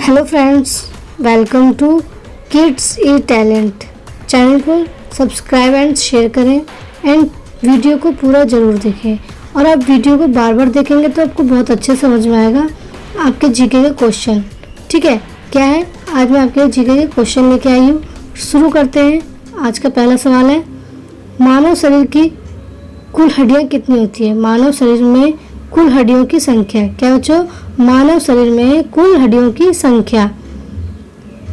Hello friends, welcome to kids E talent. Channel को subscribe and share करें and video को पूरा ज़रूर देखें। और आप वीडियो को बार बार देखेंगे तो आपको बहुत अच्छे समझ में आएगा आपके जीके के क्वेश्चन। ठीक है, क्या है आज मैं आपके जीके के क्वेश्चन लेके आई हूँ। शुरू करते हैं। आज का पहला सवाल है, मानव शरीर की कुल हड्डियाँ कितनी होती है? मानव शरीर में कुल हड्डियों की संख्या। क्या बच्चों? मानव शरीर में कुल हड्डियों की संख्या।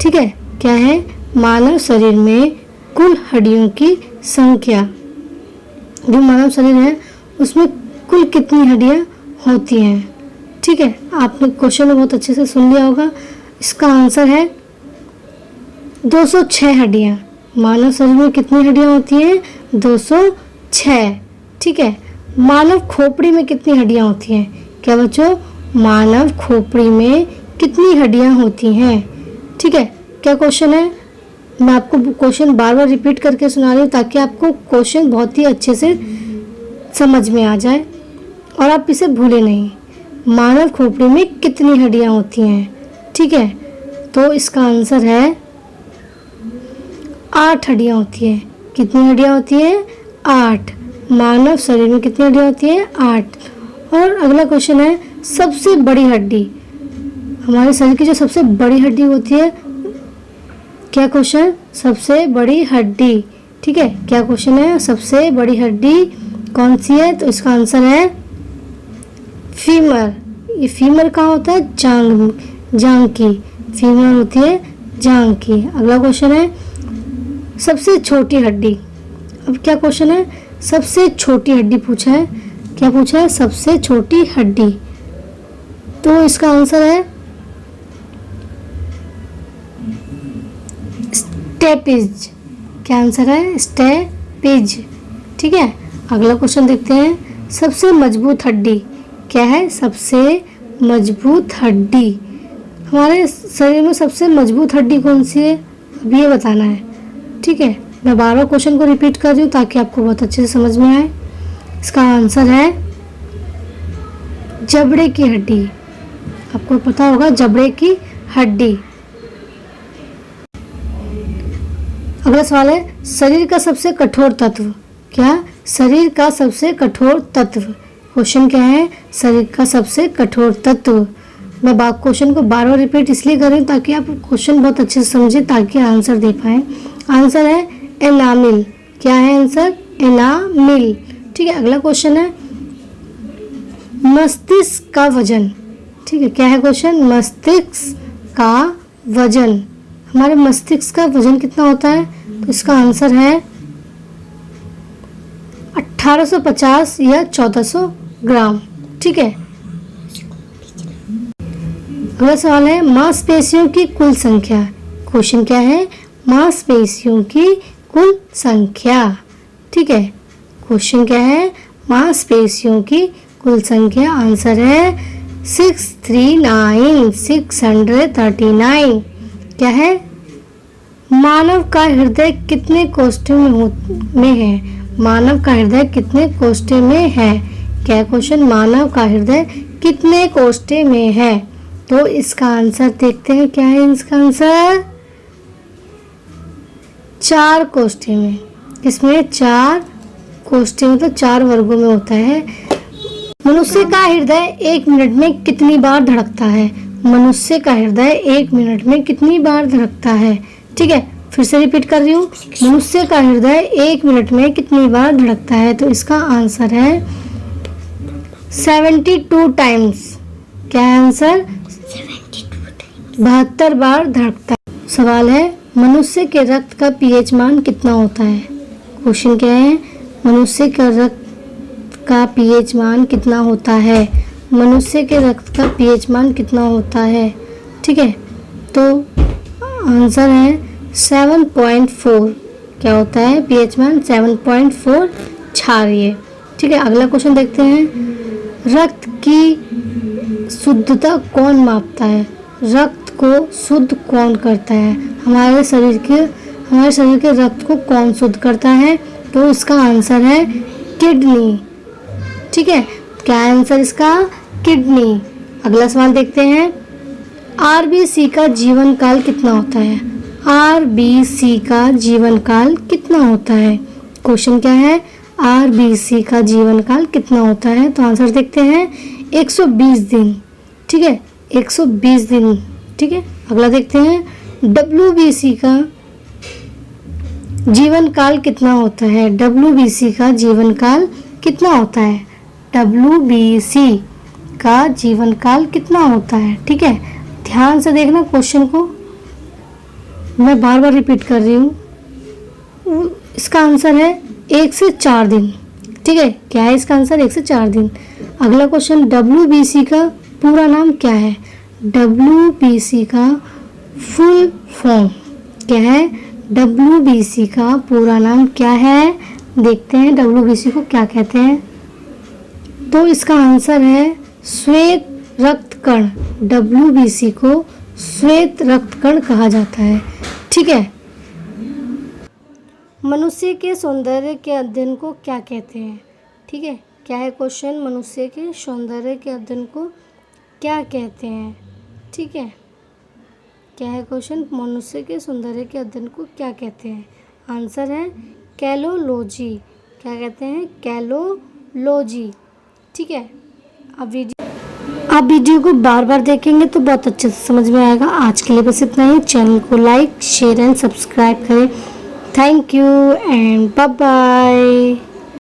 ठीक है, क्या है? मानव शरीर में कुल हड्डियों की संख्या। जो मानव शरीर है उसमें कुल कितनी हड्डियां होती हैं? ठीक है, आपने क्वेश्चन बहुत अच्छे से सुन लिया होगा। इसका आंसर है 206 हड्डियां। मानव शरीर में कितनी हड्डियां होती हैं? 206। ठीक है, मानव खोपड़ी में कितनी हड्डियां होती हैं? क्या बच्चों? मानव खोपड़ी में कितनी हड्डियां होती हैं? ठीक है, क्या क्वेश्चन है? मैं आपको क्वेश्चन बार बार रिपीट करके सुना रही हूँ ताकि आपको क्वेश्चन बहुत ही अच्छे से समझ में आ जाए और आप इसे भूले नहीं। मानव खोपड़ी में कितनी हड्डियां होती हैं? ठीक है, तो इसका आंसर है 8 हड्डियां होती है। कितनी हड्डियां होती हैं? 8। मानव शरीर में कितनी हड्डियां होती हैं? 8। और अगला क्वेश्चन है, सबसे बड़ी हड्डी। हमारे शरीर की जो सबसे बड़ी हड्डी होती है, क्या क्वेश्चन? सबसे बड़ी हड्डी। ठीक है, क्या क्वेश्चन है? सबसे बड़ी हड्डी कौन सी है? तो इसका आंसर है फीमर। ये फीमर कहाँ होता है? जांग की। फीमर होती है जांग की। अगला क्वेश्चन है, सबसे छोटी हड्डी। अब क्या क्वेश्चन है? सबसे छोटी हड्डी पूछा है। क्या पूछा है? सबसे छोटी हड्डी। तो इसका आंसर है स्टेपिज। क्या आंसर है? स्टेपिज। ठीक है, अगला क्वेश्चन देखते हैं, सबसे मजबूत हड्डी। क्या है? सबसे मजबूत हड्डी। हमारे शरीर में सबसे मजबूत हड्डी कौन सी है? अब ये बताना है। ठीक है, मैं बार बार क्वेश्चन को रिपीट कर रही हूँ ताकि आपको बहुत अच्छे से समझ में आए। इसका आंसर है जबड़े की हड्डी। आपको पता होगा जबड़े की हड्डी। अगला सवाल है, शरीर का सबसे कठोर तत्व। क्या? शरीर का सबसे कठोर तत्व। क्वेश्चन क्या है? शरीर का सबसे कठोर तत्व। मैं क्वेश्चन को बार बार रिपीट इसलिए कर रही हूँ ताकि आप क्वेश्चन बहुत अच्छे से समझे ताकि आंसर दे पाए। आंसर है एनामिल। क्या है आंसर? एनामिल। ठीक है, अगला क्वेश्चन है, मस्तिष्क का वजन। ठीक है, क्या है क्वेश्चन? मस्तिष्क का वजन। हमारे मस्तिष्क का वजन कितना होता है? तो इसका आंसर है 1850 या 1400 ग्राम। ठीक है, अगला सवाल है, मांसपेशियों की कुल संख्या। क्वेश्चन क्या है? मांसपेशियों की कुल संख्या। ठीक है, क्वेश्चन क्या है? मांसपेशियों की कुल संख्या। आंसर है 639। क्या है? मानव का हृदय कितने कोष्ठों में है? मानव का हृदय कितने कोष्ठे में है? क्या क्वेश्चन? मानव का हृदय कितने कोष्ठे में है? तो इसका आंसर देखते हैं। क्या है इसका आंसर? 4 कोष्ठे में। इसमें 4 कोष्ठे मतलब 4 वर्गों में होता है। मनुष्य का हृदय 1 मिनट में कितनी बार धड़कता है? मनुष्य का हृदय 1 मिनट में कितनी बार धड़कता है? ठीक है, फिर से रिपीट कर रही हूँ, मनुष्य का हृदय 1 मिनट में कितनी बार धड़कता है? तो इसका आंसर है 72 टाइम्स। क्या है आंसर? 72 बार धड़कता है। सवाल है, मनुष्य के रक्त का पीएच मान कितना होता है? क्वेश्चन क्या है? मनुष्य के रक्त का पीएच मान कितना होता है? मनुष्य के रक्त का पीएच मान कितना होता है? ठीक है, तो आंसर है 7.4। क्या होता है पीएच मान? 7.4 क्षारीय। ठीक है, अगला क्वेश्चन देखते हैं, रक्त की शुद्धता कौन मापता है? रक्त को शुद्ध कौन करता है? हमारे शरीर के रक्त को कौन शुद्ध करता है? तो इसका आंसर है किडनी। ठीक है, क्या आंसर इसका? किडनी। अगला सवाल देखते हैं, आरबीसी का जीवन काल कितना होता है? आरबीसी का जीवन काल कितना होता है? क्वेश्चन क्या है? आरबीसी का जीवन काल कितना होता है? तो आंसर देखते हैं 120 दिन। ठीक है, 120 दिन। ठीक है, अगला देखते हैं डब्ल्यूबीसी का जीवन काल कितना होता है? डब्ल्यूबीसी का जीवन काल कितना होता है? डब्ल्यूबीसी का जीवन काल कितना होता है? ठीक है, ध्यान से देखना क्वेश्चन को, मैं बार बार रिपीट कर रही हूँ। इसका आंसर है 1 से 4 दिन। ठीक है, क्या है इसका आंसर? 1 से 4 दिन। अगला क्वेश्चन, डब्ल्यूबीसी का पूरा नाम क्या है? डब्ल्यूबीसी का फुल फॉर्म क्या है? डब्ल्यूबीसी का पूरा नाम क्या है? देखते हैं डब्ल्यूबीसी को क्या कहते हैं। तो इसका आंसर है श्वेत रक्त कण। डब्ल्यूबीसी को श्वेत रक्त कण कहा जाता है। ठीक है, मनुष्य के सौंदर्य के अध्ययन को क्या कहते हैं? ठीक है, क्या है क्वेश्चन? मनुष्य के सौंदर्य के अध्ययन को क्या कहते हैं? ठीक है, क्या है क्वेश्चन? मनुष्य के सौंदर्य के अध्ययन को क्या कहते हैं? आंसर है कैलोलॉजी। क्या कहते हैं? कैलोलॉजी। ठीक है, आप वीडियो को बार बार देखेंगे तो बहुत अच्छे से समझ में आएगा। आज के लिए बस इतना ही। चैनल को लाइक, शेयर एंड सब्सक्राइब करें। Thank you and bye bye.